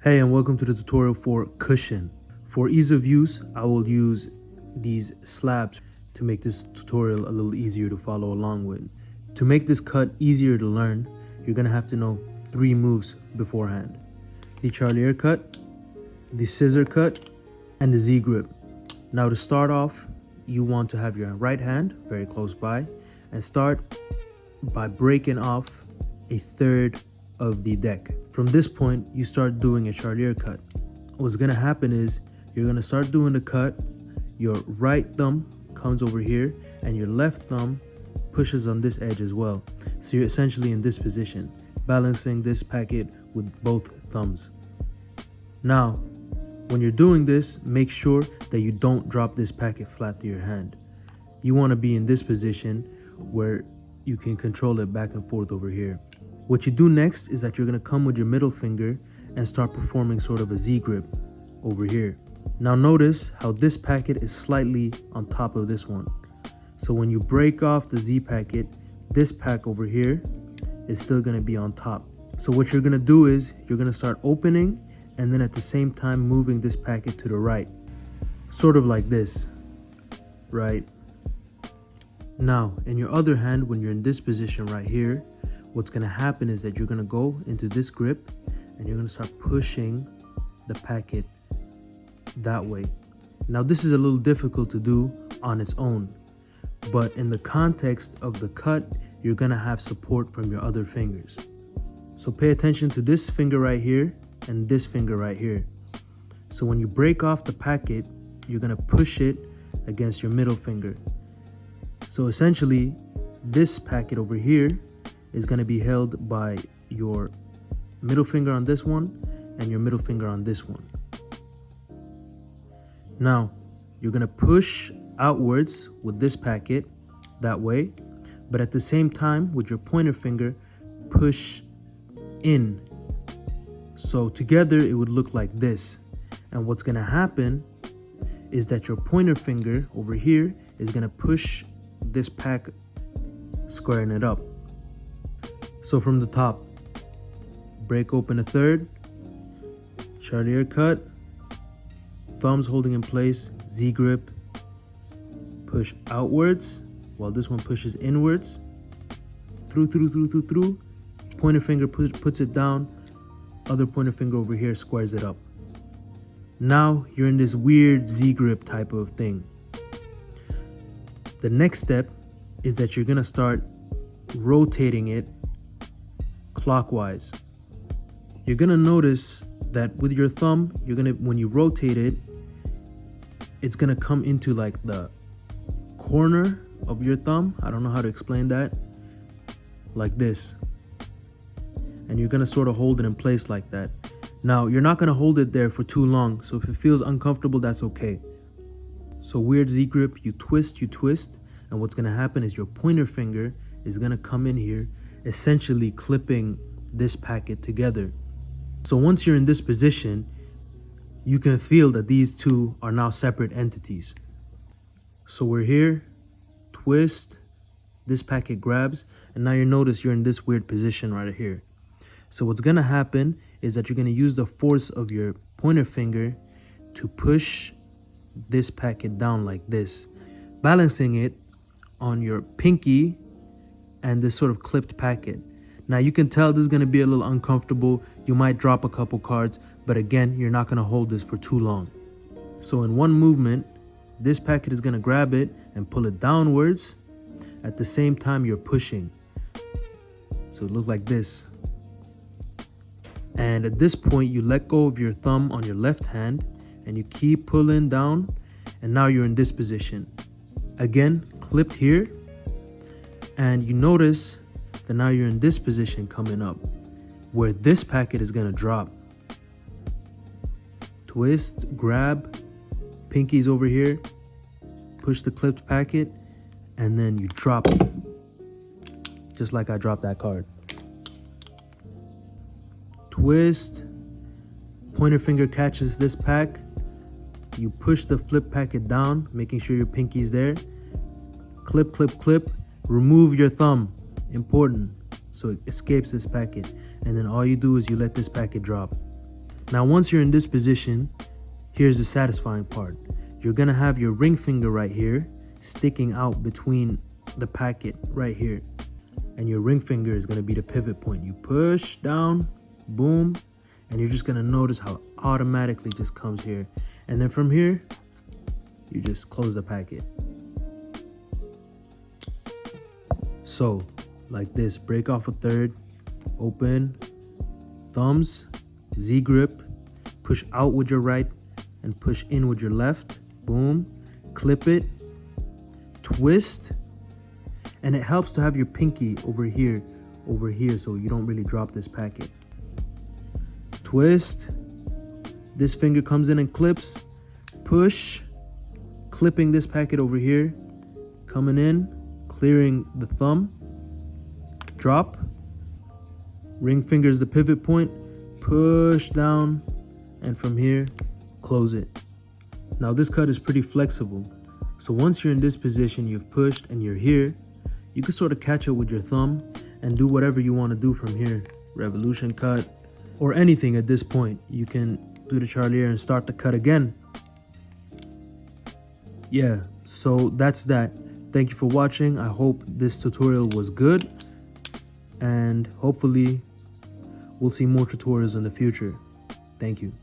Hey, and welcome to the tutorial for cushion. For ease of use, I will use these slabs to make this tutorial a little easier to follow along with. To make this cut easier to learn, you're gonna have to know 3 moves beforehand. The charlier cut, the scissor cut, and the Z grip. Now to start off, you want to have your right hand very close by and start by breaking off a third of the deck. From this point, you start doing a charlier cut. What's gonna happen is you're gonna start doing the cut, your right thumb comes over here and your left thumb pushes on this edge as well. So you're essentially in this position, balancing this packet with both thumbs. Now, when you're doing this, make sure that you don't drop this packet flat to your hand. You wanna be in this position where you can control it back and forth over here. What you do next is that you're gonna come with your middle finger and start performing sort of a Z grip over here. Now notice how this packet is slightly on top of this one. So when you break off the Z packet, this pack over here is still gonna be on top. So what you're gonna do is you're gonna start opening and then at the same time moving this packet to the right. Sort of like this, right? Now, in your other hand, when you're in this position right here, what's gonna happen is that you're gonna go into this grip and you're gonna start pushing the packet that way. Now this is a little difficult to do on its own, but in the context of the cut, you're gonna have support from your other fingers. So pay attention to this finger right here and this finger right here. So when you break off the packet, you're gonna push it against your middle finger. So essentially, this packet over here is going to be held by your middle finger on this one and your middle finger on this one. Now, you're going to push outwards with this packet that way, but at the same time, with your pointer finger, push in. So together, it would look like this. And what's going to happen is that your pointer finger over here is going to push this pack, squaring it up. So from the top, break open a third, charlier cut, thumbs holding in place, Z grip, push outwards while this one pushes inwards, through, pointer finger puts it down, other pointer finger over here squares it up. Now you're in this weird Z grip type of thing. The next step is that you're gonna start rotating it clockwise. You're gonna notice that with your thumb, when you rotate it, it's gonna come into like the corner of your thumb. I don't know how to explain that. Like this. And you're gonna sort of hold it in place like that. Now, you're not gonna hold it there for too long, so if it feels uncomfortable, that's okay. So weird Z grip, you twist, and what's gonna happen is your pointer finger is gonna come in here, essentially clipping this packet together. So once you're in this position, you can feel that these two are now separate entities. So we're here, twist, this packet grabs, and now you notice you're in this weird position right here. So what's gonna happen is that you're gonna use the force of your pointer finger to push this packet down like this, balancing it on your pinky and this sort of clipped packet. Now you can tell this is going to be a little uncomfortable. You might drop a couple cards, but again, you're not going to hold this for too long. So in one movement, this packet is going to grab it and pull it downwards. At the same time, you're pushing. So it looks like this. And at this point, you let go of your thumb on your left hand and you keep pulling down. And now you're in this position. Again, clipped here. And you notice that now you're in this position coming up where this packet is gonna drop. Twist, grab, pinkies over here, push the clipped packet, and then you drop it. Just like I dropped that card. Twist, pointer finger catches this pack, you push the flip packet down, making sure your pinky's there. Clip, remove your thumb, important, so it escapes this packet, and then all you do is you let this packet drop. Now once you're in this position, here's the satisfying part. You're gonna have your ring finger right here sticking out between the packet right here, and your ring finger is gonna be the pivot point. You push down, boom, and you're just gonna notice how it automatically just comes here. And then from here, you just close the packet. So, like this, break off a third, open, thumbs, Z grip, push out with your right and push in with your left, boom, clip it, twist, and it helps to have your pinky over here so you don't really drop this packet. Twist, this finger comes in and clips, push, clipping this packet over here, coming in, clearing the thumb, drop, ring finger is the pivot point, push down, and from here, close it. Now this cut is pretty flexible, so once you're in this position, you've pushed and you're here, you can sort of catch up with your thumb and do whatever you want to do from here. Revolution cut, or anything at this point. You can do the charlier and start the cut again. Yeah, so that's that. Thank you for watching. I hope this tutorial was good, and hopefully we'll see more tutorials in the future. Thank you.